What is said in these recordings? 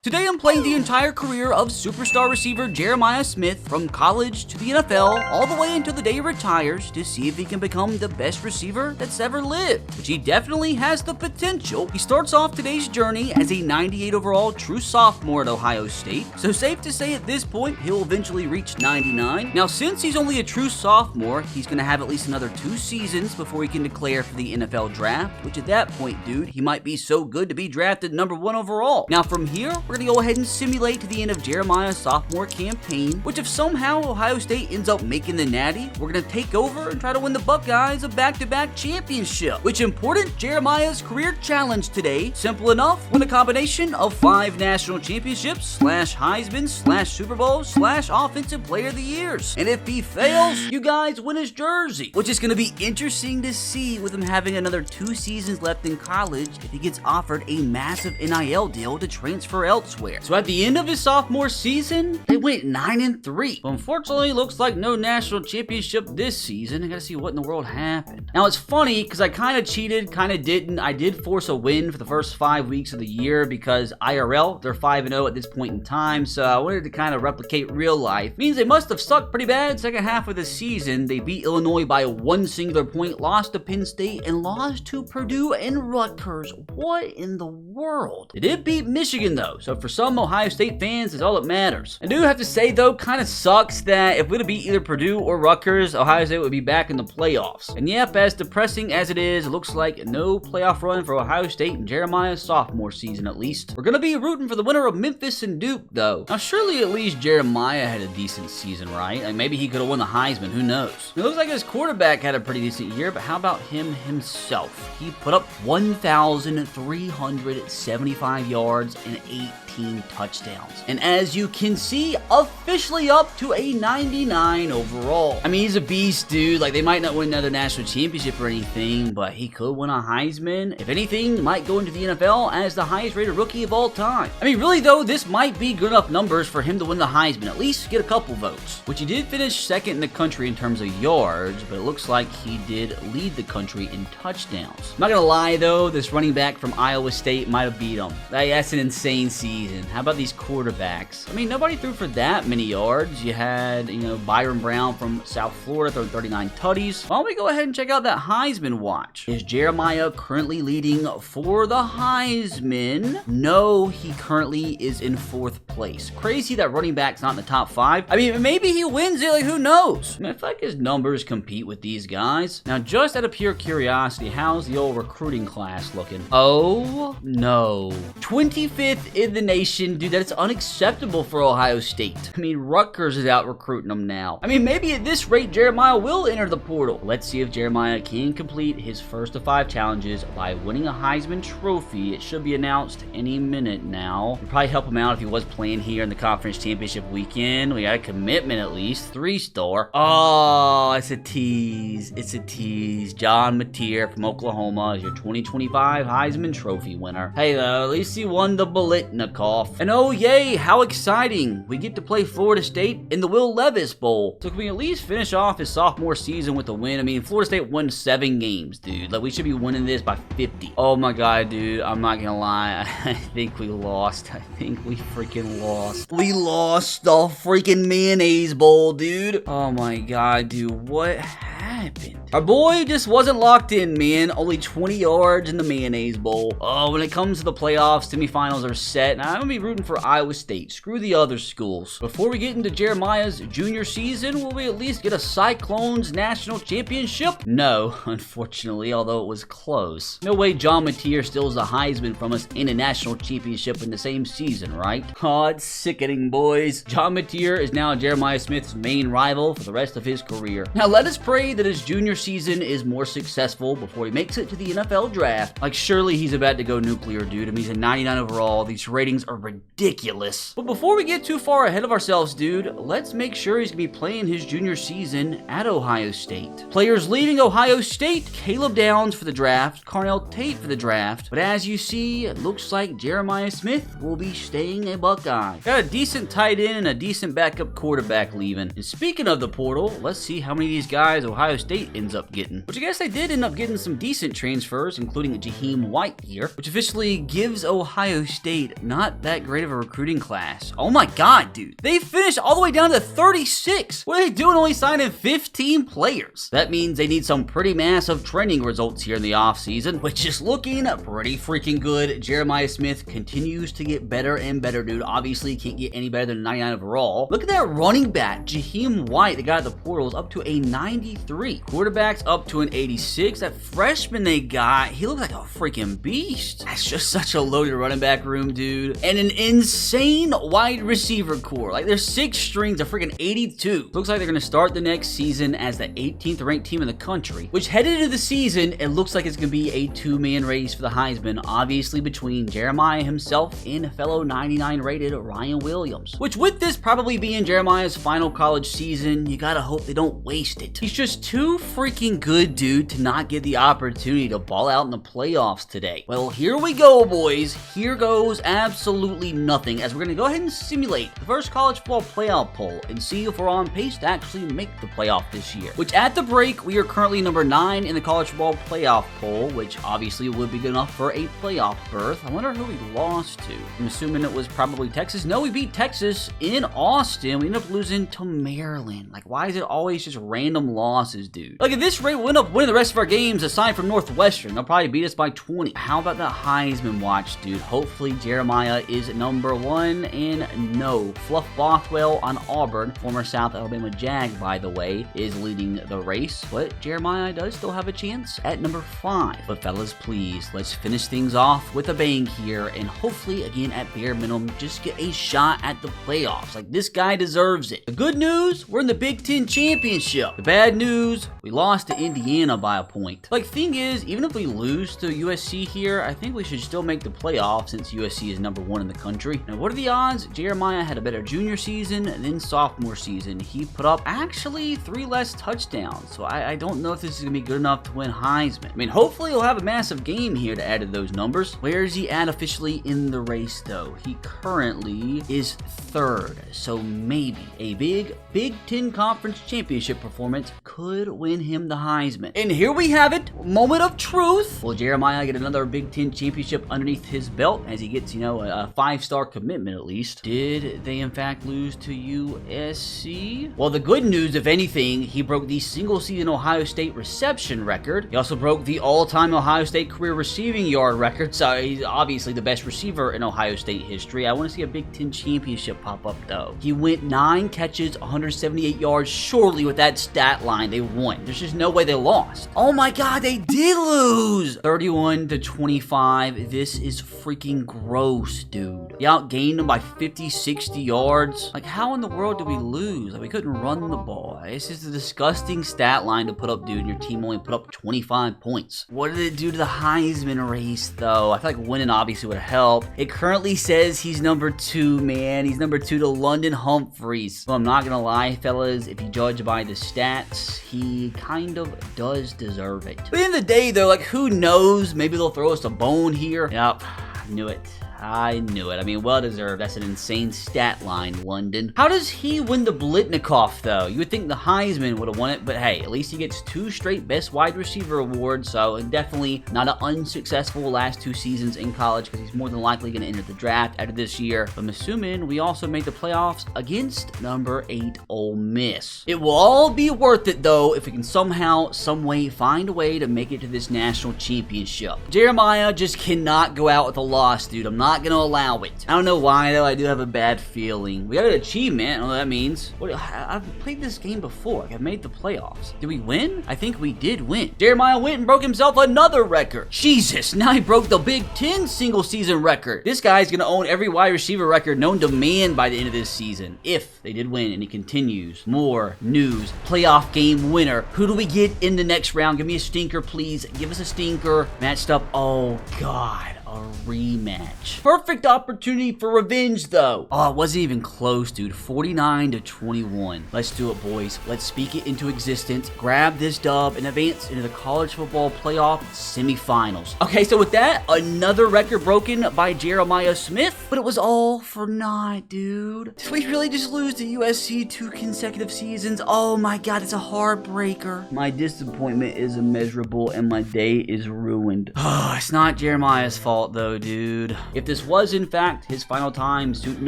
Today I'm playing the entire career of superstar receiver Jeremiah Smith from college to the NFL all the way until the day he retires to see if he can become the best receiver that's ever lived, which he definitely has the potential. He starts off today's journey as a 98 overall true sophomore at Ohio State, so safe to say at this point he'll eventually reach 99. Now since he's only a true sophomore, he's going to have at least another 2 seasons before he can declare for the NFL draft, which at that point, dude, he might be so good to be drafted number 1 overall. Now from here, we're going to go ahead and simulate to the end of Jeremiah's sophomore campaign, which if somehow Ohio State ends up making the Natty, we're going to take over and try to win the Buckeyes a back-to-back championship. Which important, Jeremiah's career challenge today, simple enough, win a combination of 5 national championships / Heisman / Super Bowl / Offensive Player of the Years. And if he fails, you guys win his jersey, which is going to be interesting to see with him having another 2 seasons left in college if he gets offered a massive NIL deal to transfer elsewhere. So at the end of his sophomore season, they went 9-3. But unfortunately, looks like no national championship this season. I gotta see what in the world happened. Now it's funny because I kind of cheated, kind of didn't. I did force a win for the first 5 weeks of the year because IRL, they're 5-0 at this point in time. So I wanted to kind of replicate real life. Means they must have sucked pretty bad second half of the season. They beat Illinois by 1 singular point, lost to Penn State, and lost to Purdue and Rutgers. What in the world? They did beat Michigan though, so for some Ohio State fans, is all that matters. I do have to say though, kind of sucks that if we'd have beat either Purdue or Rutgers, Ohio State would be back in the playoffs. And yep, as depressing as it is, it looks like no playoff run for Ohio State in Jeremiah's sophomore season at least. We're gonna be rooting for the winner of Memphis and Duke though. Now surely at least Jeremiah had a decent season, right? Like maybe he could have won the Heisman, who knows? It looks like his quarterback had a pretty decent year, but how about him himself? He put up 1,375 yards and 18 touchdowns. And as you can see, officially up to a 99 overall. I mean, he's a beast, dude. Like, they might not win another national championship or anything, but he could win a Heisman. If anything, might go into the NFL as the highest rated rookie of all time. I mean, really though, this might be good enough numbers for him to win the Heisman, at least get a couple votes. Which he did finish second in the country in terms of yards, but it looks like he did lead the country in touchdowns. I'm not gonna lie though, this running back from Iowa State might have beat him. Like, that's an insane season. How about these quarterbacks? I mean, nobody threw for that many yards. You had, Byron Brown from South Florida throwing 39 tutties. Why don't we go ahead and check out that Heisman watch? Is Jeremiah currently leading for the Heisman? No, he currently is in 4th place. Crazy that running back's not in the top 5. I mean, maybe he wins it, like who knows? I mean, I feel like his numbers compete with these guys. Now, just out of pure curiosity, how's the old recruiting class looking? Oh, no. 25th in the nation. Dude, that's unacceptable for Ohio State. I mean, Rutgers is out recruiting them now. I mean, maybe at this rate, Jeremiah will enter the portal. Let's see if Jeremiah can complete his first of 5 challenges by winning a Heisman Trophy. It should be announced any minute now. It'd probably help him out if he was playing here in the conference championship weekend. We got a commitment at least. 3-star. Oh, it's a tease. It's a tease. John Mateer from Oklahoma is your 2025 Heisman Trophy winner. Hey, though, at least he won the Bolitnikoff. And oh yay, how exciting. We get to play Florida State in the Will Levis Bowl. So can we at least finish off his sophomore season with a win? I mean, Florida State won 7 games, dude. Like, we should be winning this by 50. Oh my god, dude. I'm not gonna lie. I think we lost. I think we freaking lost. We lost the freaking Mayonnaise Bowl, dude. Oh my god, dude. What happened? Our boy just wasn't locked in, man. Only 20 yards in the Mayonnaise Bowl. Oh, when it comes to the playoffs, semifinals are set. Now, I'm going to be rooting for Iowa State. Screw the other schools. Before we get into Jeremiah's junior season, will we at least get a Cyclones national championship? No, unfortunately, although it was close. No way John Mateer steals the Heisman from us in a national championship in the same season, right? Oh, it's sickening, boys. John Mateer is now Jeremiah Smith's main rival for the rest of his career. Now, let us pray that his junior season is more successful before he makes it to the NFL draft. Like, surely he's about to go nuclear, dude. I mean, he's a 99 overall. These ratings are ridiculous. But before we get too far ahead of ourselves, dude, let's make sure he's gonna be playing his junior season at Ohio State. Players leaving Ohio State: Caleb Downs for the draft, Carnell Tate for the draft. But as you see, it looks like Jeremiah Smith will be staying a Buckeye. Got a decent tight end and a decent backup quarterback leaving. And speaking of the portal, let's see how many of these guys Ohio Ohio State ends up getting. Which I guess they did end up getting some decent transfers, including Jaheim White here, which officially gives Ohio State not that great of a recruiting class. Oh my god, dude. They finished all the way down to 36. What are they doing only signing 15 players? That means they need some pretty massive training results here in the offseason, which is looking pretty freaking good. Jeremiah Smith continues to get better and better, dude. Obviously, can't get any better than 99 overall. Look at that running back, Jaheim White, the guy at the portals, up to a 93. Quarterback's up to an 86. That freshman they got, he looks like a freaking beast. That's just such a loaded running back room, dude. And an insane wide receiver core. Like, there's 6 strings of freaking 82. Looks like they're going to start the next season as the 18th ranked team in the country, which headed into the season, it looks like it's going to be a 2-man race for the Heisman, obviously between Jeremiah himself and fellow 99 rated Ryan Williams. Which, with this probably being Jeremiah's final college season, you gotta hope they don't waste it. He's just too freaking good, dude, to not get the opportunity to ball out in the playoffs today. Well, here we go, boys. Here goes absolutely nothing, as we're gonna go ahead and simulate the first college football playoff poll and see if we're on pace to actually make the playoff this year. Which, at the break, we are currently number 9 in the college football playoff poll, which obviously would be good enough for a playoff berth. I wonder who we lost to. I'm assuming it was probably Texas. No, we beat Texas in Austin. We ended up losing to Maryland. Like, why is it always just random losses, dude? Like, at this rate, we'll end up winning the rest of our games aside from Northwestern. They'll probably beat us by 20. How about that Heisman watch, dude? Hopefully Jeremiah is number 1, and no. Fluff Bothwell on Auburn, former South Alabama Jag, by the way, is leading the race, but Jeremiah does still have a chance at number 5. But fellas, please, let's finish things off with a bang here, and hopefully, again, at bare minimum, just get a shot at the playoffs. Like, this guy deserves it. The good news, we're in the Big Ten Championship. The bad news, we lost to Indiana by a point. Like, thing is, even if we lose to USC here, I think we should still make the playoffs since USC is number 1 in the country. Now, what are the odds? Jeremiah had a better junior season than sophomore season. He put up actually 3 less touchdowns, so I don't know if this is going to be good enough to win Heisman. I mean, hopefully he'll have a massive game here to add to those numbers. Where is he at officially in the race, though? He currently is 3rd, so maybe a Big Ten Conference Championship performance could win him the Heisman. And here we have it, moment of truth. Will Jeremiah get another Big Ten Championship underneath his belt as he gets, you know, a 5-star commitment at least? Did they in fact lose to USC? Well, the good news, if anything, he broke the single-season Ohio State reception record. He also broke the all-time Ohio State career receiving yard record, so he's obviously the best receiver in Ohio State history. I want to see a Big Ten Championship pop up, though. He went 9 catches, 178 yards. Surely with that stat line, they won. There's just no way they lost. Oh my god, they did lose! 31-25. This is freaking gross, dude. He outgained them by 50, 60 yards. Like, how in the world did we lose? Like, we couldn't run the ball. This is a disgusting stat line to put up, dude, and your team only put up 25 points. What did it do to the Heisman race, though? I feel like winning obviously would help. It currently says he's number 2, man. He's number 2 to London Humphreys. Well, I'm not gonna lie, fellas, if you judge by the stats, he kind of does deserve it. But at the end of the day, though, like, who knows? Maybe they'll throw us a bone here. Yep, I knew it. I knew it. I mean, well deserved. That's an insane stat line, London. How does he win the Blitnikoff, though? You would think the Heisman would have won it, but hey, at least he gets 2 straight Best Wide Receiver awards, so definitely not an unsuccessful last 2 seasons in college, because he's more than likely going to enter the draft after this year. But I'm assuming we also make the playoffs against number 8 Ole Miss. It will all be worth it, though, if we can somehow, some way, find a way to make it to this national championship. Jeremiah just cannot go out with a loss, dude. I'm not gonna allow it. I don't know why, though. I do have a bad feeling. We got an achievement. I don't know what that means. I've played this game before. Like, I've made the playoffs. Did we win? I think we did win. Jeremiah went and broke himself another record. Jesus, now he broke the Big Ten single season record. This guy's gonna own every wide receiver record known to man by the end of this season, if they did win, and he continues. More news. Playoff game winner. Who do we get in the next round? Give me a stinker, please. Give us a stinker. Matched up. Oh, God. a rematch. Perfect opportunity for revenge, though. Oh, it wasn't even close, dude. 49-21. Let's do it, boys. Let's speak it into existence. Grab this dub and advance into the college football playoff semifinals. Okay, so with that, another record broken by Jeremiah Smith, but it was all for naught, dude. Did we really just lose to USC 2 consecutive seasons? Oh my God, it's a heartbreaker. My disappointment is immeasurable and my day is ruined. Oh, it's not Jeremiah's fault though, dude. If this was in fact his final time suiting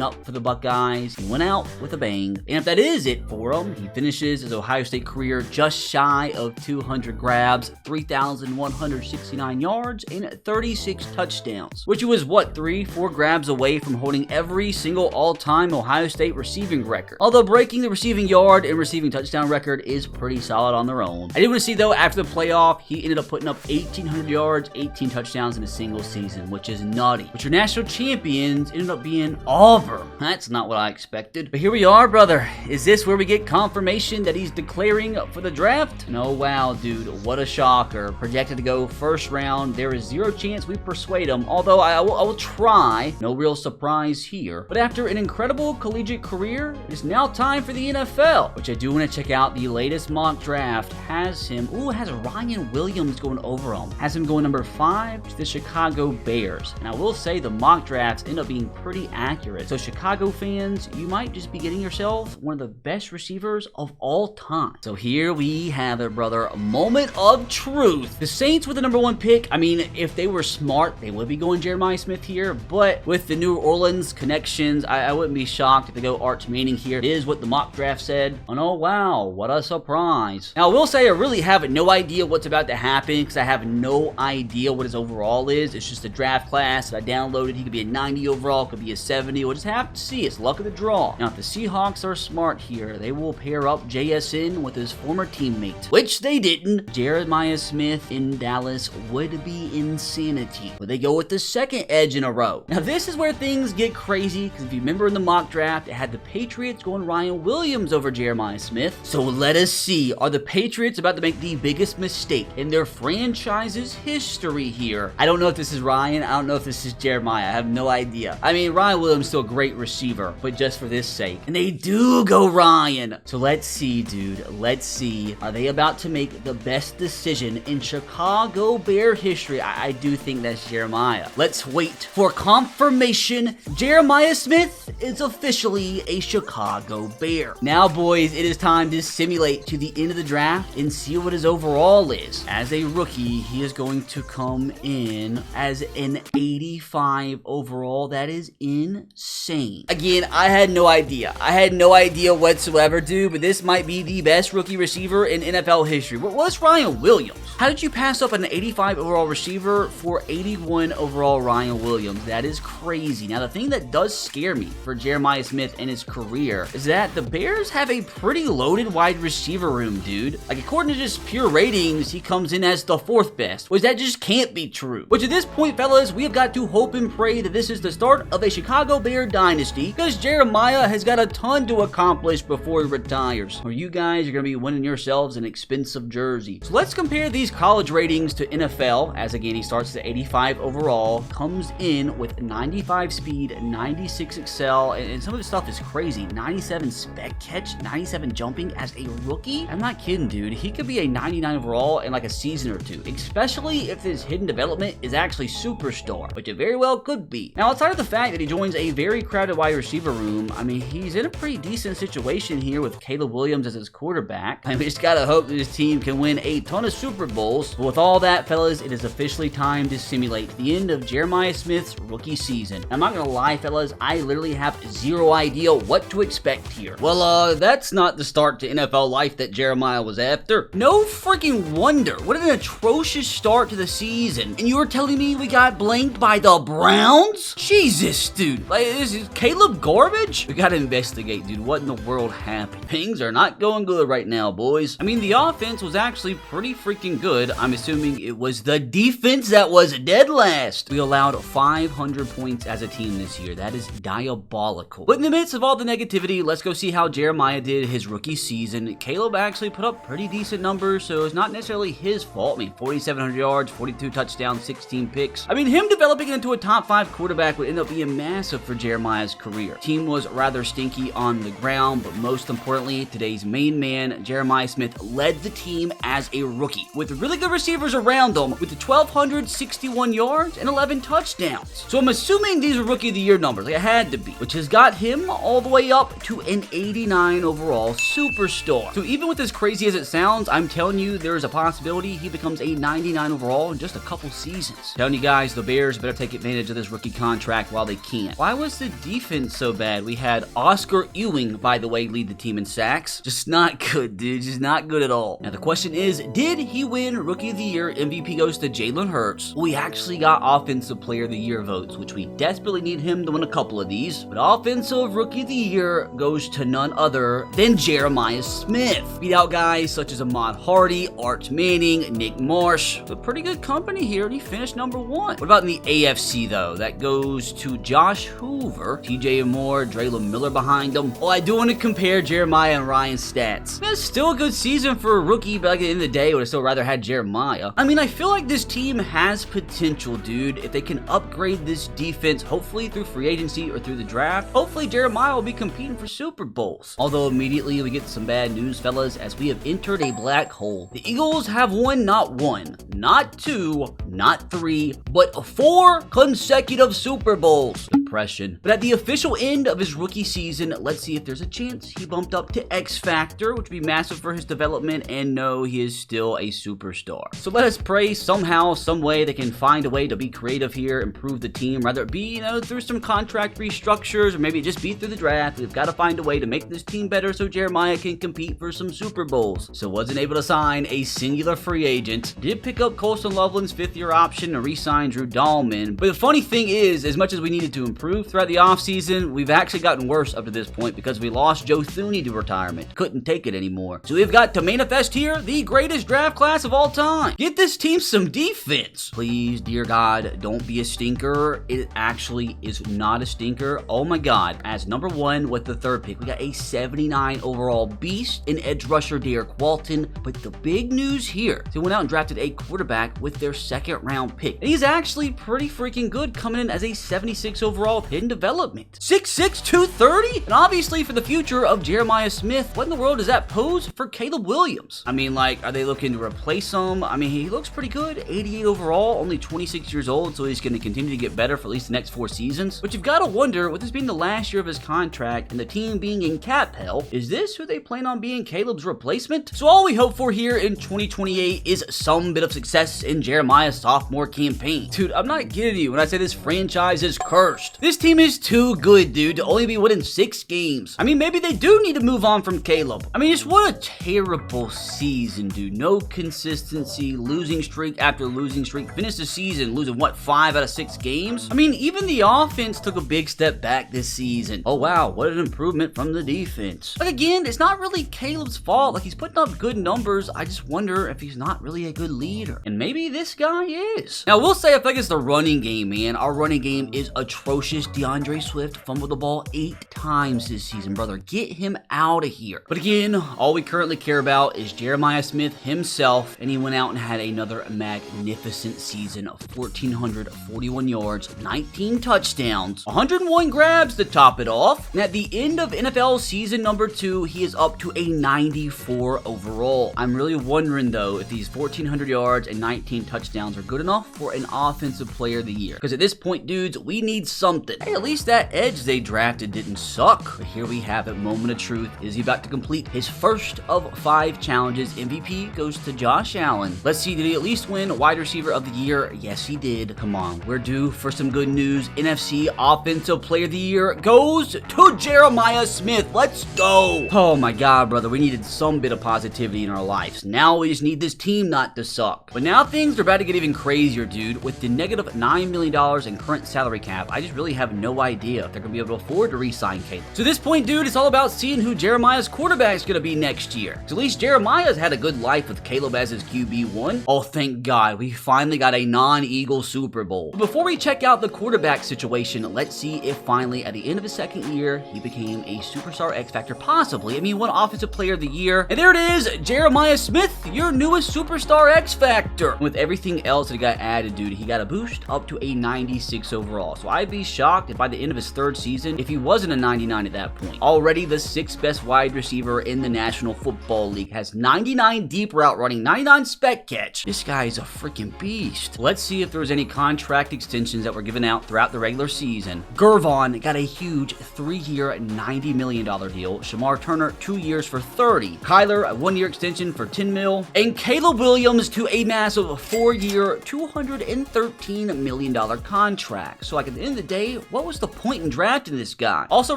up for the Buckeyes, he went out with a bang. And if that is it for him, he finishes his Ohio State career just shy of 200 grabs, 3,169 yards, and 36 touchdowns, which was what, 3-4 grabs away from holding every single all-time Ohio State receiving record. Although breaking the receiving yard and receiving touchdown record is pretty solid on their own. I did want to see though, after the playoff, he ended up putting up 1,800 yards, 18 touchdowns in a single season, which is nutty. But your national champions ended up being Auburn. That's not what I expected. But here we are, brother. Is this where we get confirmation that he's declaring for the draft? No, wow, dude. What a shocker. Projected to go first round. There is zero chance we persuade him, although I will try. No real surprise here. But after an incredible collegiate career, it's now time for the NFL, which I do want to check out. The latest mock draft has him, has Ryan Williams going over him. Has him going number 5 to the Chicago Bears. And I will say the mock drafts end up being pretty accurate. So Chicago fans, you might just be getting yourself one of the best receivers of all time. So here we have it, brother. A moment of truth. The Saints with the number 1 pick. I mean, if they were smart, they would be going Jeremiah Smith here. But with the New Orleans connections, I wouldn't be shocked if they go Arch Manning here. It is what the mock draft said. And oh, wow, what a surprise. Now, I will say I really have no idea what's about to happen because I have no idea what his overall is. It's just a draft class that I downloaded. He could be a 90 overall, could be a 70. We'll just have to see. It's luck of the draw. Now, if the Seahawks are smart here, they will pair up JSN with his former teammate, which they didn't. Jeremiah Smith in Dallas would be insanity. But they go with the second edge in a row. Now, this is where things get crazy because if you remember in the mock draft, it had the Patriots going Ryan Williams over Jeremiah Smith. So let us see. Are the Patriots about to make the biggest mistake in their franchise's history here? I don't know if this is Ryan. I don't know if this is Jeremiah. I have no idea. I mean, Ryan Williams is still a great receiver, but just for this sake. And they do go Ryan. So let's see, dude. Let's see. Are they about to make the best decision in Chicago Bear history? I do think that's Jeremiah. Let's wait for confirmation. Jeremiah Smith is officially a Chicago Bear. Now, boys, it is time to simulate to the end of the draft and see what his overall is. As a rookie, he is going to come in as an 85 overall. That is insane. Again, I had no idea. I had no idea whatsoever, dude, but this might be the best rookie receiver in NFL history. What's Ryan Williams? How did you pass up an 85 overall receiver for 81 overall Ryan Williams? That is crazy. Now, the thing that does scare me for Jeremiah Smith and his career is that the Bears have a pretty loaded wide receiver room, dude. Like, according to just pure ratings, he comes in as the 4th best, which that just can't be true. Which at this point, fellas, we have got to hope and pray that this is the start of a Chicago Bear dynasty because Jeremiah has got a ton to accomplish before he retires. Or you guys are going to be winning yourselves an expensive jersey. So let's compare these college ratings to NFL, as again, he starts at 85 overall, comes in with 95 speed, 96 excel, and some of his stuff is crazy. 97 spec catch, 97 jumping as a rookie? I'm not kidding, dude. He could be a 99 overall in like a season or two, especially if his hidden development is actually superstar, which it very well could be. Now, outside of the fact that he joins a very crowded wide receiver room, I mean, he's in a pretty decent situation here with Caleb Williams as his quarterback. I mean, we just gotta hope that his team can win a ton of Super Bowls. But with all that, fellas, it is officially time to simulate the end of Jeremiah Smith's rookie season. I'm not gonna lie, fellas, I literally have zero idea what to expect here. Well, that's not the start to NFL life that Jeremiah was after. No freaking wonder. What an atrocious start to the season. And you were telling me we got blanked by the Browns? Jesus, dude. Like, this is Caleb garbage? We gotta investigate, dude. What in the world happened? Things are not going good right now, boys. I mean, the offense was actually pretty freaking good. I'm assuming it was the defense that was dead last. We allowed 500 points as a team this year. That is diabolical. But in the midst of all the negativity, let's go see how Jeremiah did his rookie season. Caleb actually put up pretty decent numbers, so it's not necessarily his fault. I mean, 4,700 yards, 42 touchdowns, 16 picks. I mean, him developing into a top 5 quarterback would end up being massive for Jeremiah's career. Team was rather stinky on the ground, but most importantly, today's main man, Jeremiah Smith, led the team as a rookie with really good receivers around him with 1,261 yards and 11 touchdowns. So I'm assuming these are Rookie of the Year numbers, like it had to be, which has got him all the way up to an 89 overall superstar. So even with as crazy as it sounds, I'm telling you, there's a possibility he becomes a 99 overall in just a couple seasons. Telling you guys, the Bears better take advantage of this rookie contract while they can. Why was the defense so bad? We had Oscar Ewing, by the way, lead the team in sacks. Just not good, dude. Just not good at all. Now the question is, did he win Rookie of the Year? MVP goes to Jalen Hurts. We actually got Offensive Player of the Year votes, which we desperately need him to win a couple of these. But Offensive Rookie of the Year goes to none other than Jeremiah Smith. Beat out guys such as Ahmad Hardy, Arch Manning, Nick Marsh. A pretty good company here, and he finished number 1. What about in the AFC, though? That goes to Josh Hoover, TJ Moore, Draylon Miller behind him. Well, I do want to compare Jeremiah and Ryan's stats. That's still a good season for a rookie, but at the end of the day, I would have still rather had Jeremiah. I mean, I feel like this team has potential, dude. If they can upgrade this defense, hopefully through free agency or through the draft, hopefully Jeremiah will be competing for Super Bowls. Although immediately we get some bad news, fellas, as we have entered a black hole. The Eagles have won not 1, not 2, not 3, but 4 consecutive Super Bowls. Depression. But at the official end of his rookie season, let's see if there's a chance he bumped up to X Factor, which would be massive for his development, and no, he is still a superstar. So let us pray somehow, some way they can find a way to be creative here, improve the team, rather it be, through some contract restructures, or maybe just be through the draft. We've got to find a way to make this team better so Jeremiah can compete for some Super Bowls. So wasn't able to sign a singular free agent. Did pick up Colston Loveland's 5th-year option and re-sign Drew Dahlman. But the funny thing is, as much as we needed to improve throughout the offseason, we've actually gotten worse up to this point because we lost Joe Thuney to retirement. Couldn't take it anymore. So we've got to manifest here the greatest draft class of all time. Get this team some defense. Please, dear God, don't be a stinker. It actually is not a stinker. Oh my God. As number 1 with the 3rd pick, we got a 79 overall beast in edge rusher Derek Walton. But the big news here, they went out and drafted a quarterback with their 2nd round pick. And he's actually pretty freaking good, coming in as a 76 overall in development. 6'6", 230? And obviously for the future of Jeremiah Smith, what in the world does that pose for Caleb Williams? I mean, like, are they looking to replace him? I mean, he looks pretty good. 88 overall, only 26 years old, so he's going to continue to get better for at least the next 4 seasons. But you've got to wonder, with this being the last year of his contract and the team being in cap hell, is this who they plan on being Caleb's replacement? So all we hope for here in 2028 is some bit of success in Jeremiah's sophomore campaign. Dude, I'm not kidding you when I say this franchise is cursed. This team is too good, dude, to only be winning 6 games. I mean, maybe they do need to move on from Caleb. I mean, just what a terrible season, dude. No consistency, losing streak after losing streak. Finished the season losing, what, 5 out of 6 games? I mean, even the offense took a big step back this season. Oh, wow, what an improvement from the defense. Like, again, it's not really Caleb's fault. Like, he's putting up good numbers. I just wonder if he's not really a good leader. And maybe this guy is. Now, we'll say I think it's the running game, man. Our running game is atrocious. DeAndre Swift fumbled the ball 8 times this season, brother. Get him out of here. But again, all we currently care about is Jeremiah Smith himself, and he went out and had another magnificent season of 1,441 yards, 19 touchdowns, 101 grabs to top it off. And at the end of NFL season number 2, he is up to a 94 overall. I'm really wondering, though, if these 1,400 yards and 19 touchdowns are good enough for an Offensive Player of the Year. Because at this point, dudes, we need something. Hey, at least that edge they drafted didn't suck. But here we have it, moment of truth. Is he about to complete his first of 5 challenges? MVP goes to Josh Allen. Let's see, did he at least win Wide Receiver of the Year? Yes, he did. Come on, we're due for some good news. NFC Offensive Player of the Year goes to Jeremiah Smith. Let's go. Oh my God, brother, we needed some bit of positivity in our lives. Now we just need this team not to suck. But now things are about to get even crazier, dude. With the negative $9 million in current salary cap, I just really really have no idea if they're going to be able to afford to re-sign Caleb. So at this point, dude, it's all about seeing who Jeremiah's quarterback is going to be next year. At least Jeremiah's had a good life with Caleb as his QB1. Oh, thank God, we finally got a non-Eagle Super Bowl. But before we check out the quarterback situation, let's see if finally at the end of his second year, he became a superstar X Factor, possibly. I mean, won Offensive Player of the Year. And there it is, Jeremiah Smith, your newest superstar X Factor. With everything else that got added, dude, he got a boost up to a 96 overall. So I'd be shocked if by the end of his third season, if he wasn't a 99 at that point. Already the 6th best wide receiver in the National Football League, has 99 deep route running, 99 spec catch. This guy is a freaking beast. Let's see if there was any contract extensions that were given out throughout the regular season. Gervon got a huge 3-year, $90 million deal. Shamar Turner, 2 years for 30. Kyler, a 1-year extension for 10 mil. And Caleb Williams to a massive 4-year, $213 million contract. So like at the end of the day, what was the point in drafting this guy? Also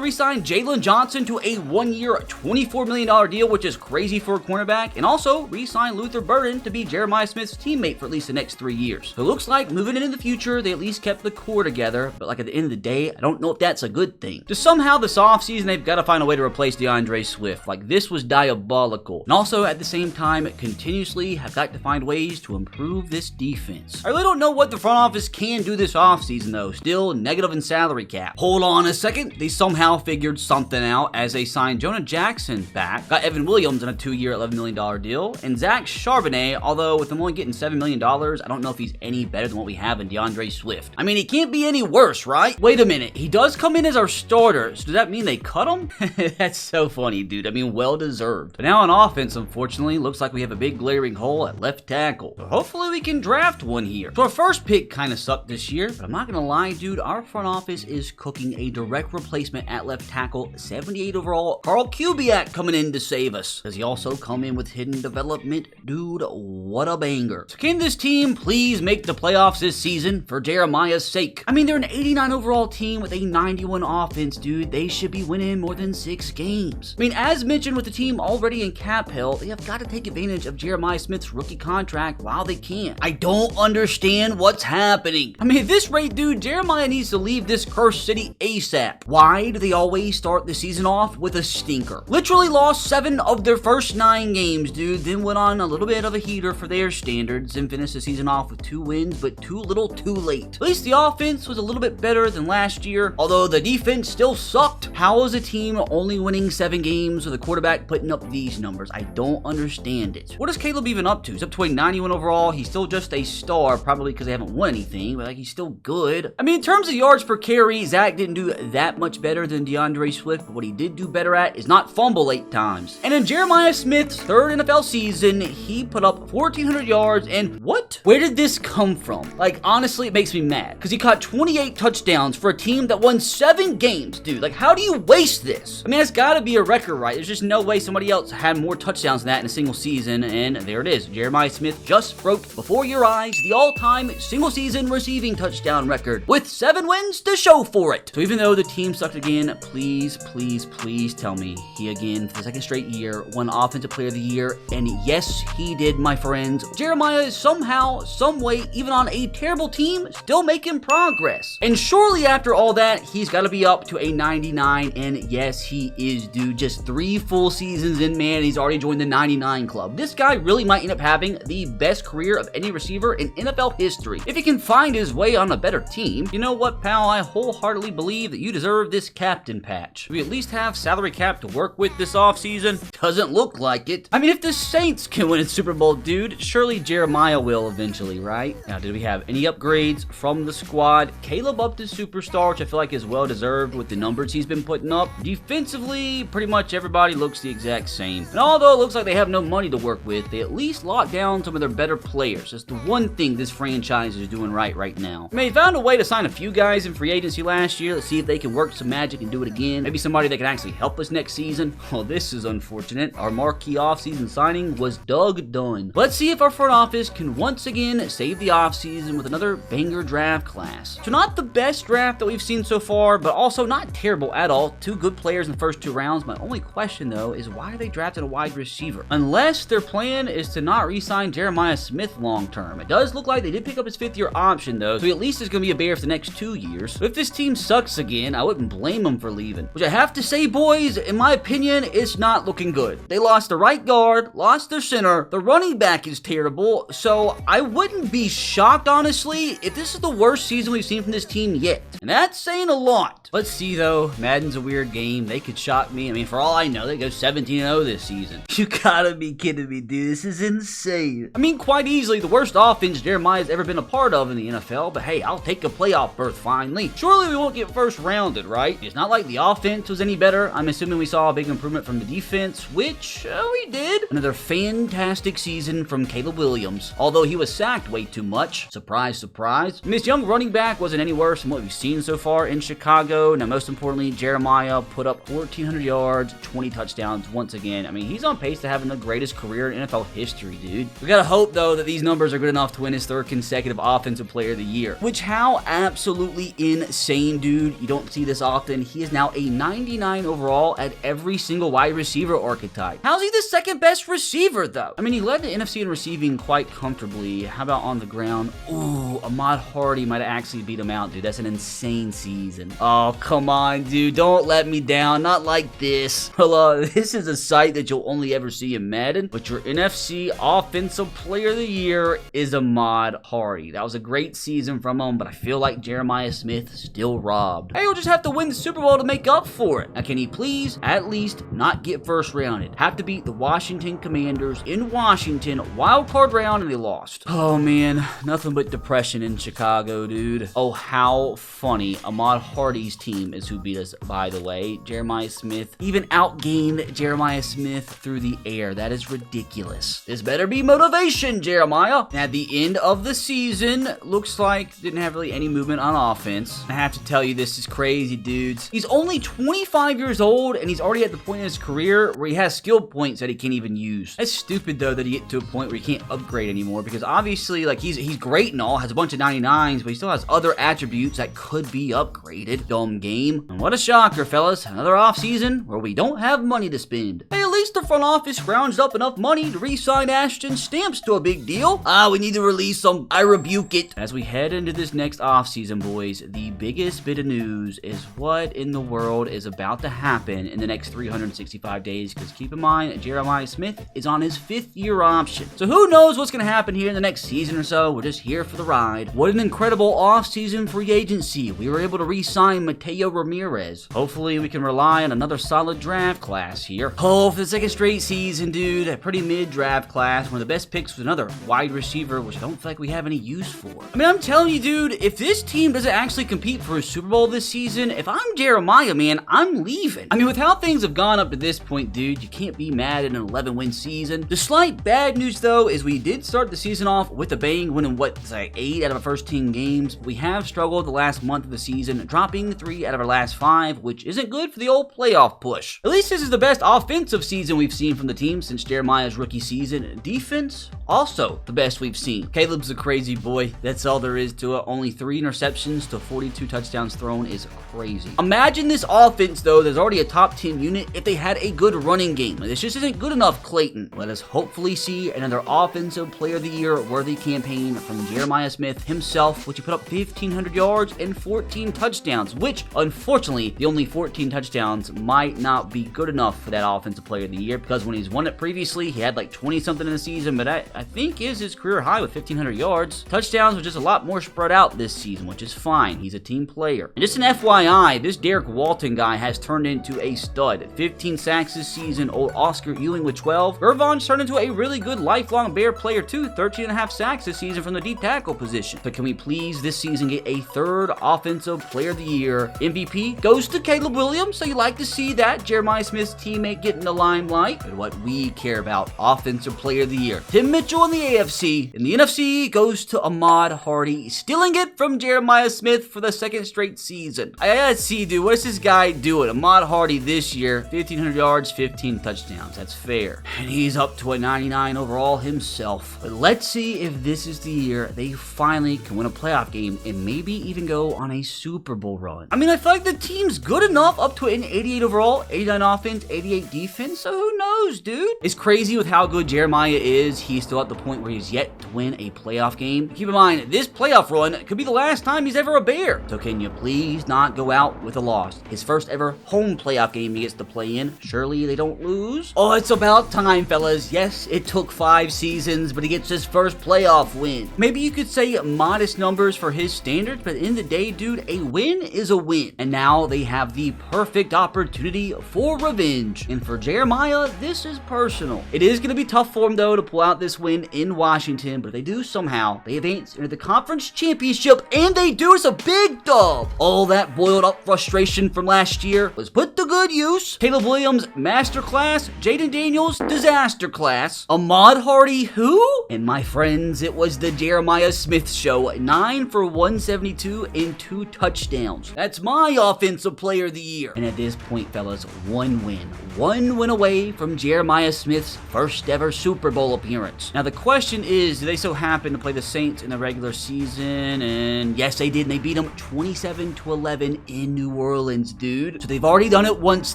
re-signed Jalen Johnson to a 1-year, $24 million deal, which is crazy for a cornerback. And also re-signed Luther Burden to be Jeremiah Smith's teammate for at least the next 3 years. So it looks like moving into the future, they at least kept the core together. But like at the end of the day, I don't know if that's a good thing. Just somehow this offseason, they've got to find a way to replace DeAndre Swift. Like this was diabolical. And also at the same time, continuously have got to find ways to improve this defense. I really don't know what the front office can do this offseason though. Still negative in salary cap. Hold on a second. They somehow figured something out as they signed Jonah Jackson back. Got Evan Williams on a 2-year, $11 million deal. And Zach Charbonnet, although with him only getting $7 million, I don't know if he's any better than what we have in DeAndre Swift. I mean, he can't be any worse, right? Wait a minute. He does come in as our starter. So does that mean they cut him? That's so funny, dude. I mean, well deserved. But now on offense, unfortunately, looks like we have a big glaring hole at left tackle. So hopefully we can draft one here. So our first pick kind of sucked this year, but I'm not gonna lie, dude, our front office is cooking a direct replacement at left tackle, 78 overall, Carl Kubiak coming in to save us. Does he also come in with hidden development? Dude, what a banger. So can this team please make the playoffs this season for Jeremiah's sake? I mean, they're an 89 overall team with a 91 offense, dude. They should be winning more than 6 games. I mean, as mentioned with the team already in cap hell, they have got to take advantage of Jeremiah Smith's rookie contract while they can. I don't understand what's happening. I mean, at this rate, dude, Jeremiah needs to leave this cursed city ASAP. Why do they always start the season off with a stinker? Literally lost 7 of their first 9 games, dude, then went on a little bit of a heater for their standards and finished the season off with 2 wins, but too little too late. At least the offense was a little bit better than last year, although the defense still sucked. How is a team only winning 7 games with a quarterback putting up these numbers? I don't understand it. What is Caleb even up to? He's up to a 91 overall. He's still just a star, probably because they haven't won anything, but like he's still good. I mean, in terms of yards per carry, Zach didn't do that much better than DeAndre Swift, but what he did do better at is not fumble 8 times. And in Jeremiah Smith's 3rd NFL season, he put up 1,400 yards, and what? Where did this come from? Like, honestly, it makes me mad, because he caught 28 touchdowns for a team that won 7 games, dude. Like, how do you waste this? I mean, it's gotta be a record, right? There's just no way somebody else had more touchdowns than that in a single season, and there it is. Jeremiah Smith just broke before your eyes the all-time single season receiving touchdown record with 7 wins to show for it. So even though the team sucked again, please, please, please tell me he again for the 2nd straight year won Offensive Player of the Year. And yes, he did, my friends. Jeremiah is somehow, some way, even on a terrible team, still making progress. And surely after all that, he's got to be up to a 99. And yes, he is, dude. Just 3 full seasons in, man, he's already joined the 99 club. This guy really might end up having the best career of any receiver in NFL history. If he can find his way on a better team, you know what, pal? I wholeheartedly believe that you deserve this captain patch. Do we at least have salary cap to work with this offseason? Doesn't look like it. I mean, if the Saints can win a Super Bowl, dude, surely Jeremiah will eventually, right? Now, did we have any upgrades from the squad? Caleb up to superstar, which I feel like is well-deserved with the numbers he's been putting up. Defensively, pretty much everybody looks the exact same. And although it looks like they have no money to work with, they at least lock down some of their better players. That's the one thing this franchise is doing right now. I mean, they found a way to sign a few guys in free agency last year. Let's see if they can work some magic and do it again. Maybe somebody that can actually help us next season. Oh, this is unfortunate. Our marquee offseason signing was Doug Dunn. Let's see if our front office can once again save the offseason with another banger draft class. So not the best draft that we've seen so far, but also not terrible at all. 2 good players in the first 2 rounds. My only question, though, is why are they drafting a wide receiver? Unless their plan is to not re-sign Jeremiah Smith long term. It does look like they did pick up his 5th-year option, though, so he at least is going to be a Bear for the next 2 years. years. But if this team sucks again, I wouldn't blame them for leaving. Which I have to say, boys, in my opinion, it's not looking good. They lost the right guard, lost their center, the running back is terrible, so I wouldn't be shocked, honestly, if this is the worst season we've seen from this team yet. And that's saying a lot. Let's see, though. Madden's a weird game. They could shock me. I mean, for all I know, they go 17-0 this season. You gotta be kidding me, dude. This is insane. I mean, quite easily the worst offense Jeremiah's ever been a part of in the NFL, but hey, I'll take a playoff berth finally. Surely we won't get first rounded, right? It's not like the offense was any better. I'm assuming we saw a big improvement from the defense, which we did. Another fantastic season from Caleb Williams, although he was sacked way too much. Surprise, surprise. I mean, this young running back wasn't any worse than what we've seen so far in Chicago. Now, most importantly, Jeremiah put up 1,400 yards, 20 touchdowns once again. I mean, he's on pace to having the greatest career in NFL history, dude. We gotta hope, though, that these numbers are good enough to win his third consecutive Offensive Player of the Year. Which, how absolutely insane, dude. You don't see this often. He is now a 99 overall at every single wide receiver archetype. How's he the second best receiver, though? I mean, he led the NFC in receiving quite comfortably. How about on the ground? Ooh, Ahmad Hardy might have actually beat him out, dude. That's an insane season. Oh, come on, dude. Don't let me down. Not like this. Well, this is a sight that you'll only ever see in Madden, but your NFC Offensive Player of the Year is Ahmad Hardy. That was a great season from him, but I feel like Jeremiah Smith still robbed. Hey, we'll just have to win the Super Bowl to make up for it. Now, can he please at least not get first rounded? Have to beat the Washington Commanders in Washington, wild card round, and they lost. Oh, man. Nothing but depression in Chicago, dude. Oh, how funny. Ahmad Hardy's team is who beat us, by the way. Jeremiah Smith even outgained Jeremiah Smith through the air. That is ridiculous. This better be motivation, Jeremiah. At the end of the season, looks like didn't have really any movement on offense. I have to tell you, this is crazy, dudes. He's only 25 years old, and he's already at the point in his career where he has skill points that he can't even use. It's stupid, though, that he get to a point where he can't upgrade anymore, because obviously, like, he's great and all, has a bunch of 99s, but he still has other attributes that could be upgraded. Dumb game. And what a shocker, fellas. Another offseason where we don't have money to spend. Hey, at least the front office scrounged up enough money to re-sign Ashton Stamps to a big deal. We need to release some. I rebuke it. As we head into this next offseason, boys, the biggest bit of news is what in the world is about to happen in the next 365 days, because keep in mind, Jeremiah Smith is on his 5th-year option. So who knows what's going to happen here in the next season or so. We're just here for the ride. What an incredible offseason free agency. We were able to re-sign Mateo Ramirez. Hopefully, we can rely on another solid draft class here. Oh, for the second straight season, dude, a pretty mid-draft class. One of the best picks was another wide receiver, which I don't feel like we have any use for. I mean, I'm telling you, dude, if this team doesn't actually compete for a Super Bowl this season, if I'm Jeremiah, man, I'm leaving. I mean, with how things have gone up to this point, dude, you can't be mad at an 11-win season. The slight bad news, though, is we did start the season off with a bang, winning, what, like 8 out of our first 10 games. We have struggled the last month of the season, dropping 3 out of our last 5, which isn't good for the old playoff push. At least this is the best offensive season we've seen from the team since Jeremiah's rookie season. Defense, also the best we've seen. Caleb's a crazy boy. That's all there is to it. Only 3 interceptions to 42 touchdowns thrown is crazy. Imagine this offense, though, that's already a top 10 unit, if they had a good running game. This just isn't good enough, Clayton. Let us hopefully see another Offensive Player of the Year worthy campaign from Jeremiah Smith himself, which he put up 1,500 yards and 14 touchdowns, which, unfortunately, the only 14 touchdowns might not be good enough for that Offensive Player of the Year, because when he's won it previously, he had like 20-something in the season, but I think is his career high with 1,500 yards. Touchdowns were just a lot more spread out this season, which is fine. He's a team player. And just an FYI, this Derek Walton guy has turned into a stud. 15 sacks this season, old Oscar Ewing with 12. Irvon's turned into a really good lifelong Bear player too, 13.5 sacks this season from the deep tackle position. But can we please this season get a third Offensive Player of the Year? MVP goes to Caleb Williams, so you like to see that. Jeremiah Smith's teammate getting the limelight. But what we care about, Offensive Player of the Year. Tim Mitchell in the AFC. In the NFC goes to Ahmad Hardy, stealing it from Jeremiah Smith for the second straight season. I gotta see, dude, what is this guy doing? Ahmad Hardy this year, 1,500 yards, 15 touchdowns. That's fair. And he's up to a 99 overall himself. But let's see if this is the year they finally can win a playoff game and maybe even go on a Super Bowl run. I mean, I feel like the team's good enough up to an 88 overall, 89 offense, 88 defense. so who knows, dude? It's crazy with how good Jeremiah is. He's still at the point where he's yet to win a playoff game. Keep in mind, this playoff run could be the last time he's ever a Bear. So can you please not go out with a loss? His first ever home playoff game he gets to play in. Surely they don't lose? Oh, it's about time, fellas. Yes, it took 5 seasons, but he gets his first playoff win. Maybe you could say modest numbers for his standards, but at the end of the day, dude, a win is a win. And now they have the perfect opportunity for revenge. And for Jeremiah, this is personal. It is going to be tough for him, though, to pull out this win in Washington, but if they do somehow, they advance into the conference championship, and they do us a big dub. All that boiled up frustration from last year was put to good use. Caleb Williams, masterclass. Jaden Daniels, disaster class. Ahmad Hardy, who? And my friends, it was the Jeremiah Smith show. 9 for 172 and 2 touchdowns. That's my offensive player of the year. And at this point, fellas, one win away from Jeremiah Smith's first ever Super Bowl appearance. Now the question is, do they so happen to play the Saints in the regular season? And yes, they did. And they beat them 27-11 in New Orleans, dude. So they've already done it once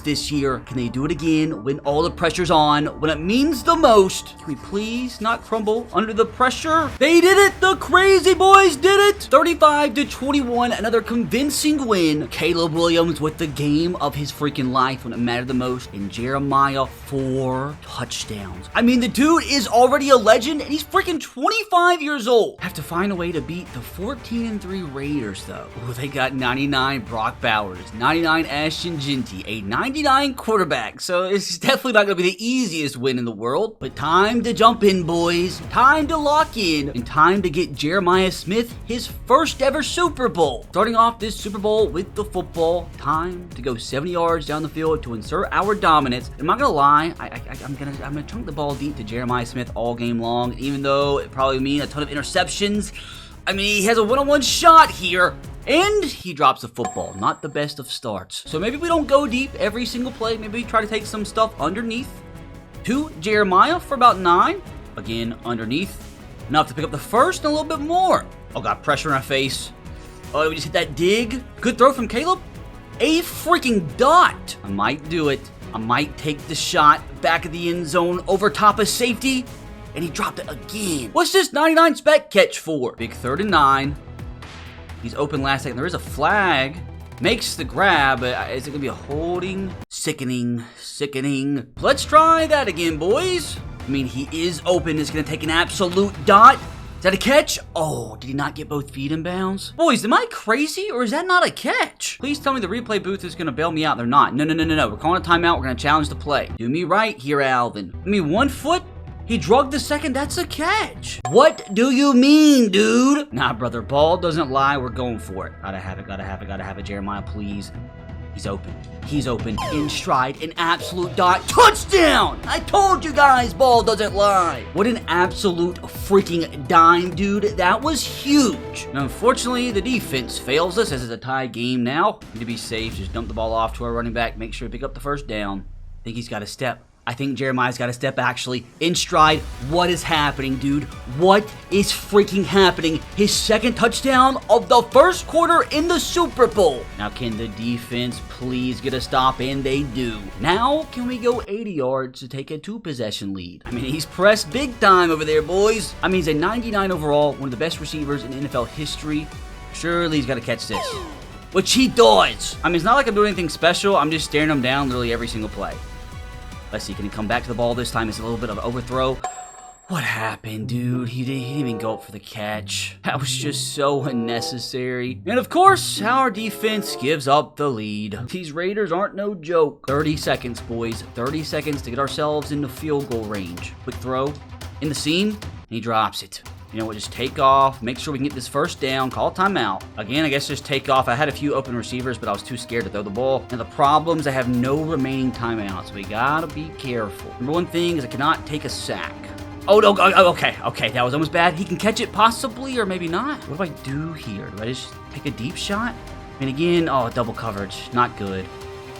this year. Can they do it again when all the pressure's on, when it means the most? Can we please not crumble under the pressure? They did it! The crazy boys did it! 35-21, another convincing win. Caleb Williams with the game of his freaking life when it mattered the most. And Jeremiah, 4 touchdowns. I mean, the dude is already a legend, and he's freaking 25 years old. Have to find a way to beat the 14-3 Raiders, though. Ooh, they got 99 Brock Bowers, 99 Ashton Jeanty, a 99 quarterback. So it's definitely not going to be the easiest win in the world. But time to jump in, boys. Time to lock in. And time to get Jeremiah Smith his first ever Super Bowl. Starting off this Super Bowl with the football. Time to go 70 yards down the field to insert our dominance. I'm not gonna lie, I'm gonna chunk the ball deep to Jeremiah Smith all game long, even though it probably means a ton of interceptions. I mean, he has a one-on-one shot here, and he drops the football. Not the best of starts. So maybe we don't go deep every single play. Maybe we try to take some stuff underneath to Jeremiah for about 9. Again, underneath. Enough to pick up the first and a little bit more. Oh, got pressure in our face. Oh, we just hit that dig. Good throw from Caleb. A freaking dot. I might do it. I might take the shot back of the end zone over top of safety. And he dropped it again. What's this 99 spec catch for? Big 3rd and 9. He's open last second. There is a flag. Makes the grab, but is it going to be a holding? Sickening. Let's try that again, boys. I mean, he is open. It's going to take an absolute dot. Is that a catch? Oh, did he not get both feet in bounds? Boys, am I crazy or is that not a catch? Please tell me the replay booth is going to bail me out. They're not. No. We're calling a timeout. We're going to challenge the play. Do me right here, Alvin. I mean, 1 foot. He drugged the second. That's a catch. What do you mean, dude? Nah, brother. Ball doesn't lie. We're going for it. Gotta have it. Jeremiah, please. He's open, in stride, an absolute dot, touchdown! I told you guys, ball doesn't lie. What an absolute freaking dime, dude. That was huge. Now, unfortunately, the defense fails us as it's a tie game now. Need to be safe, just dump the ball off to our running back, make sure to pick up the first down. I think he's got a step. I think Jeremiah's got a step actually in stride. What is happening, dude? What is freaking happening? His second touchdown of the first quarter in the Super Bowl. Now, can the defense please get a stop? And they do. Now, can we go 80 yards to take a 2-possession lead? I mean, he's pressed big time over there, boys. I mean, he's a 99 overall, one of the best receivers in NFL history. Surely he's got to catch this. Which he does. I mean, it's not like I'm doing anything special. I'm just staring him down literally every single play. Let's see, can he come back to the ball this time? It's a little bit of an overthrow. What happened, dude? He didn't even go up for the catch. That was just so unnecessary. And of course, our defense gives up the lead. These Raiders aren't no joke. 30 seconds, boys. 30 seconds to get ourselves into field goal range. Quick throw in the seam, and he drops it. You know what, just take off, make sure we can get this first down, call timeout. Again, I guess just take off. I had a few open receivers, but I was too scared to throw the ball. And the problem is I have no remaining timeouts, so we gotta be careful. Number one thing is I cannot take a sack. Oh, no, okay, that was almost bad. He can catch it possibly, or maybe not. What do I do here? Do I just take a deep shot? And again, oh, double coverage, not good.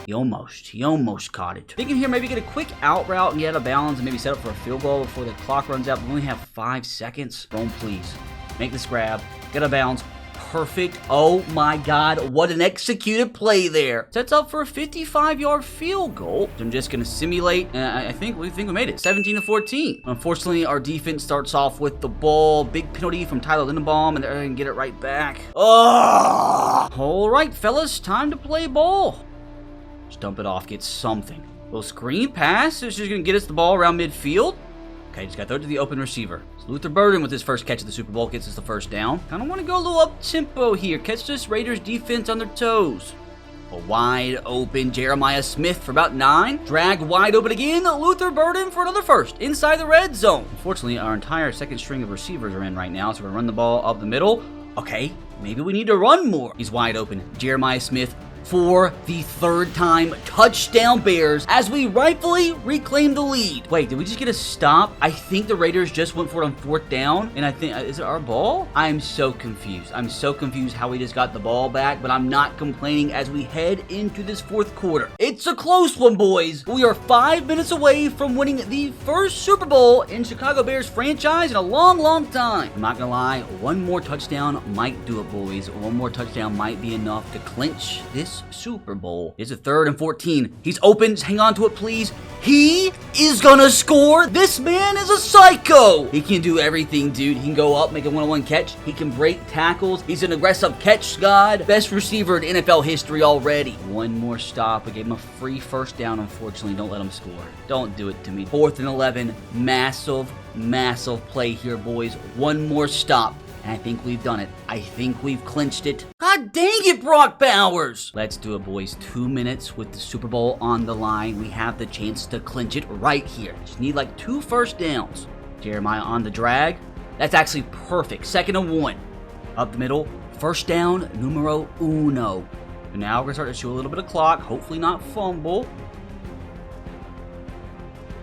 He almost caught it. Thinking here, maybe get a quick out route and get out of bounds and maybe set up for a field goal before the clock runs out. We only have 5 seconds. Rome, please. Make this grab. Get out of bounds. perfect. Oh my God, what an executed play there. Sets up for a 55-yard field goal. I'm just gonna simulate, and I think we made it. 17-14. Unfortunately, our defense starts off with the ball. Big penalty from Tyler Lindenbaum, and they're gonna get it right back. Oh! All right, fellas, time to play ball. Just dump it off, get something. Little screen pass. It's just gonna get us the ball around midfield. Okay, just got to throw it to the open receiver. So Luther Burden with his first catch of the Super Bowl gets us the first down. Kind of want to go a little up-tempo here. Catch this Raiders defense on their toes. A wide open Jeremiah Smith for about 9. Drag wide open again. Luther Burden for another first inside the red zone. Unfortunately, our entire second string of receivers are in right now, so we're going to run the ball up the middle. Okay, maybe we need to run more. He's wide open. Jeremiah Smith for the third time. Touchdown Bears as we rightfully reclaim the lead. Wait, did we just get a stop? I think the Raiders just went for it on 4th down, and I think, is it our ball? I'm so confused. I'm so confused how we just got the ball back, but I'm not complaining as we head into this 4th quarter. It's a close one, boys. We are 5 minutes away from winning the first Super Bowl in Chicago Bears franchise in a long, long time. I'm not gonna lie, one more touchdown might do it, boys. One more touchdown might be enough to clinch this Super Bowl. It's a 3rd and 14. He's open. Hang on to it, please. He is gonna score. This man is a psycho. He can do everything, dude. He can go up, make a one-on-one catch. He can break tackles. He's an aggressive catch god. Best receiver in NFL history already. One more stop. We gave him a free first down, unfortunately. Don't let him score. Don't do it to me. 4th and 11. Massive, massive play here, boys. One more stop. And I think we've done it. I think we've clinched it. God dang it, Brock Bowers! Let's do it, boys. 2 minutes with the Super Bowl on the line. We have the chance to clinch it right here. Just need like 2 first downs. Jeremiah on the drag. That's actually perfect. 2nd and 1. Up the middle. First down, numero uno. And now we're going to start to show a little bit of clock. Hopefully not fumble.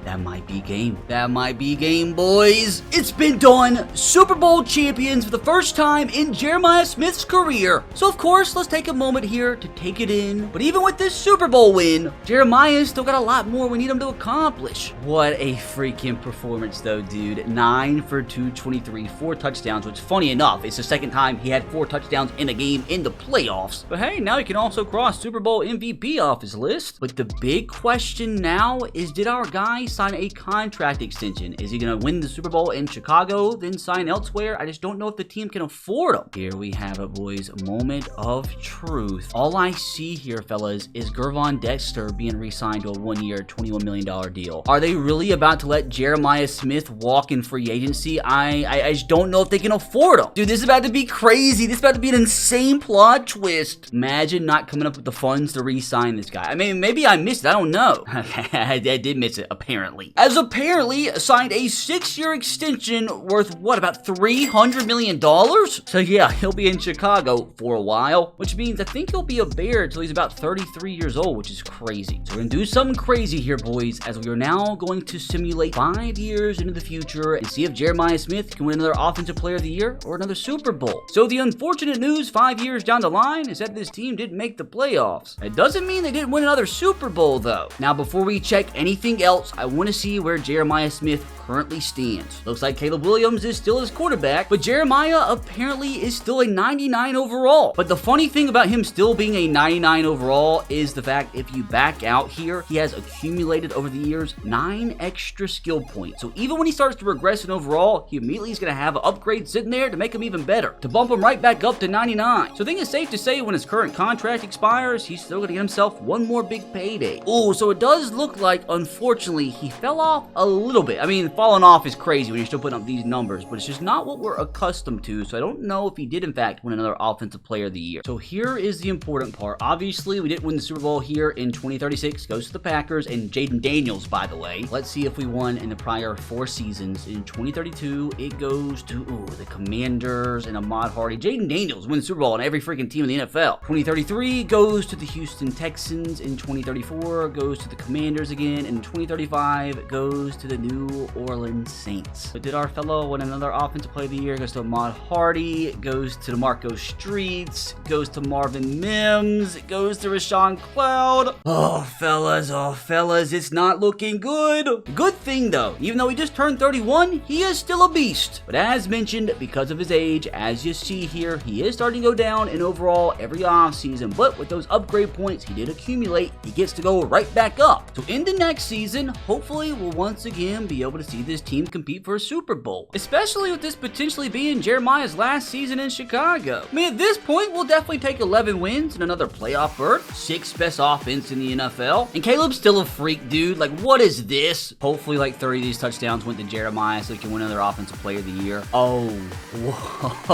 That might be game. That might be game, boys. It's been done. Super Bowl champions for the first time in Jeremiah Smith's career. So, of course, let's take a moment here to take it in. But even with this Super Bowl win, Jeremiah's still got a lot more we need him to accomplish. What a freaking performance, though, dude. 9 for 223, 4 touchdowns, which, funny enough, it's the second time he had 4 touchdowns in a game in the playoffs. But hey, now he can also cross Super Bowl MVP off his list. But the big question now is, did our guy sign a contract extension? Is he going to win the Super Bowl in Chicago, then sign elsewhere? I just don't know if the team can afford him. Here we have it, boys. Moment of truth. All I see here, fellas, is Gervon Dexter being re-signed to a 1-year, $21 million deal. Are they really about to let Jeremiah Smith walk in free agency? I just don't know if they can afford him. Dude, this is about to be crazy. This is about to be an insane plot twist. Imagine not coming up with the funds to re-sign this guy. I mean, maybe I missed it. I don't know. I did miss it, apparently. As apparently signed a 6-year extension worth, what, about $300 million? So yeah, he'll be in Chicago for a while, which means I think he'll be a Bear until he's about 33 years old, which is crazy. So we're gonna do something crazy here, boys, as we are now going to simulate 5 years into the future and see if Jeremiah Smith can win another Offensive Player of the Year or another Super Bowl. So the unfortunate news 5 years down the line is that this team didn't make the playoffs. It doesn't mean they didn't win another Super Bowl, though. Now, before we check anything else, I want to see where Jeremiah Smith currently stands. Looks like Caleb Williams is still his quarterback, but Jeremiah apparently is still a 99 overall. But the funny thing about him still being a 99 overall is the fact if you back out here, he has accumulated over the years 9 extra skill points. So even when he starts to regress in overall, he immediately is going to have an upgrade sitting there to make him even better, to bump him right back up to 99. So I think it's safe to say when his current contract expires, he's still going to get himself one more big payday. Oh, so it does look like, unfortunately, he fell off a little bit. I mean, falling off is crazy when you're still putting up these numbers, but it's just not what we're accustomed to. So I don't know if he did, in fact, win another Offensive Player of the Year. So here is the important part. Obviously, we didn't win the Super Bowl here in 2036. Goes to the Packers and Jaden Daniels, by the way. Let's see if we won in the prior 4 seasons. In 2032, it goes to the Commanders and Ahmad Hardy. Jaden Daniels wins the Super Bowl on every freaking team in the NFL. 2033 goes to the Houston Texans. In 2034 goes to the Commanders again. And in 2035 goes to the New Orleans Saints. But did our fellow win another Offensive Player of the Year? Goes to Ahmad Hardy, goes to DeMarco Streets, goes to Marvin Mims, goes to Rashawn Cloud. Oh, fellas, it's not looking good. Good thing, though, even though he just turned 31, he is still a beast. But as mentioned, because of his age, as you see here, he is starting to go down in overall every offseason. But with those upgrade points he did accumulate, he gets to go right back up. So in the next season, hopefully we'll once again be able to see this team compete for a Super Bowl, especially with this potentially being Jeremiah's last season in Chicago. I mean, at this point, we'll definitely take 11 wins and another playoff berth, 6th best offense in the NFL. And Caleb's still a freak, dude. Like, what is this? Hopefully, like 30 of these touchdowns went to Jeremiah so he can win another Offensive Player of the Year. Oh, whoa.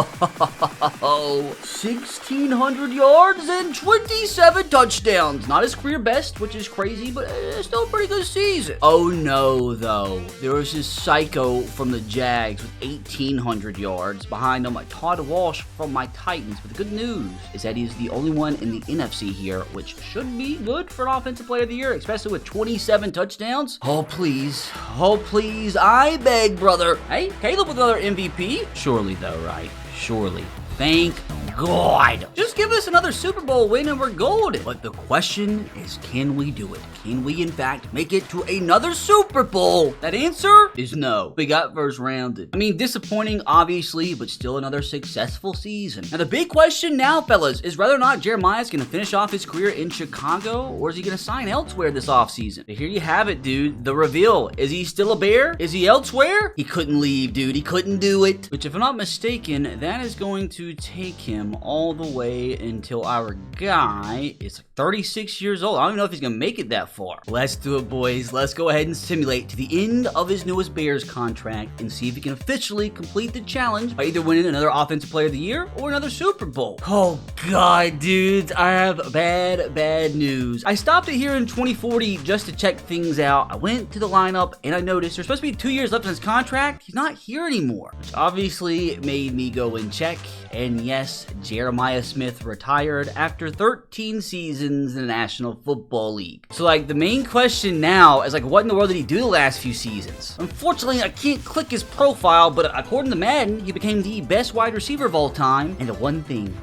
1,600 yards and 27 touchdowns. Not his career best, which is crazy, but still a pretty good season. Oh no, though. There was this psycho from the Jags with 1,800 yards. Behind him, like Todd Walsh from my Titans. But the good news is that he's the only one in the NFC here, which should be good for an Offensive Player of the Year, especially with 27 touchdowns. Oh, please. Oh, please. I beg, brother. Hey, Caleb with another MVP? Surely, though, right? Surely. Thank God. Just give us another Super Bowl win and we're golden. But the question is, can we do it? Can we, in fact, make it to another Super Bowl? That answer is no. We got first rounded. I mean, disappointing, obviously, but still another successful season. Now, the big question now, fellas, is whether or not Jeremiah's going to finish off his career in Chicago, or is he going to sign elsewhere this offseason? Here you have it, dude. The reveal. Is he still a Bear? Is he elsewhere? He couldn't leave, dude. He couldn't do it. Which, if I'm not mistaken, that is going to take him all the way until our guy is 36 years old. I don't even know if he's gonna make it that far. Let's do it, boys. Let's go ahead and simulate to the end of his newest Bears contract and see if he can officially complete the challenge by either winning another Offensive Player of the Year or another Super Bowl. Oh God, dudes, I have bad news. I stopped it here in 2040 just to check things out. I went to the lineup and I noticed there's supposed to be 2 years left on his contract. He's not here anymore, which obviously made me go and check. And yes, Jeremiah Smith retired after 13 seasons in the National Football League. So, like, the main question now is, like, what in the world did he do the last few seasons? Unfortunately, I can't click his profile, but according to Madden, he became the best wide receiver of all time. And the one thing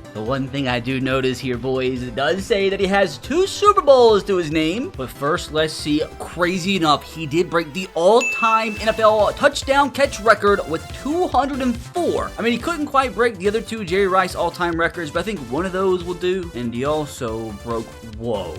I do notice here, boys, it does say that he has 2 Super Bowls to his name. But first, let's see. Crazy enough, he did break the all-time NFL touchdown catch record with 204. I mean, he couldn't quite break the other 2 Jerry Rice all-time records, but I think one of those will do. And he also broke, whoa.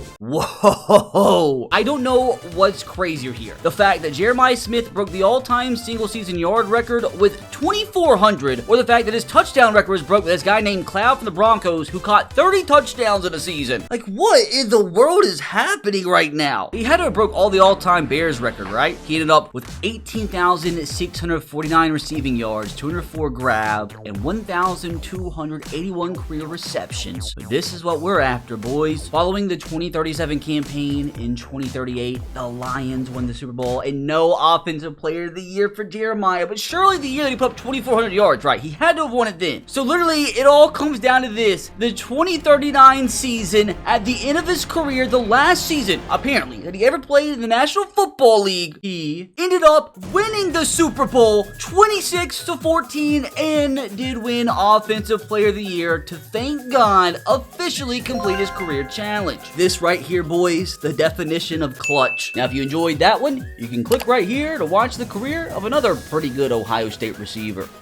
I don't know what's crazier here. The fact that Jeremiah Smith broke the all-time single-season yard record with 2,400, or the fact that his touchdown record was broke with this guy named Cloud from the Broncos who caught 30 touchdowns in a season. Like, what in the world is happening right now? He had to have broke all the all-time Bears record, right? He ended up with 18,649 receiving yards, 204 grabs, and 1,281 career receptions. But this is what we're after, boys. Following the 2037 campaign in 2038, the Lions won the Super Bowl, and no Offensive Player of the Year for Jeremiah, but surely the year that he put up 2,400 yards, right? He had to have won it then. So literally, it all comes down to this. The 2039 season, at the end of his career, the last season, apparently, that he ever played in the National Football League, he ended up winning the Super Bowl 26-14 and did win Offensive Player of the Year to, thank God, officially complete his career challenge. This right here, boys, the definition of clutch. Now, if you enjoyed that one, you can click right here to watch the career of another pretty good Ohio State receiver.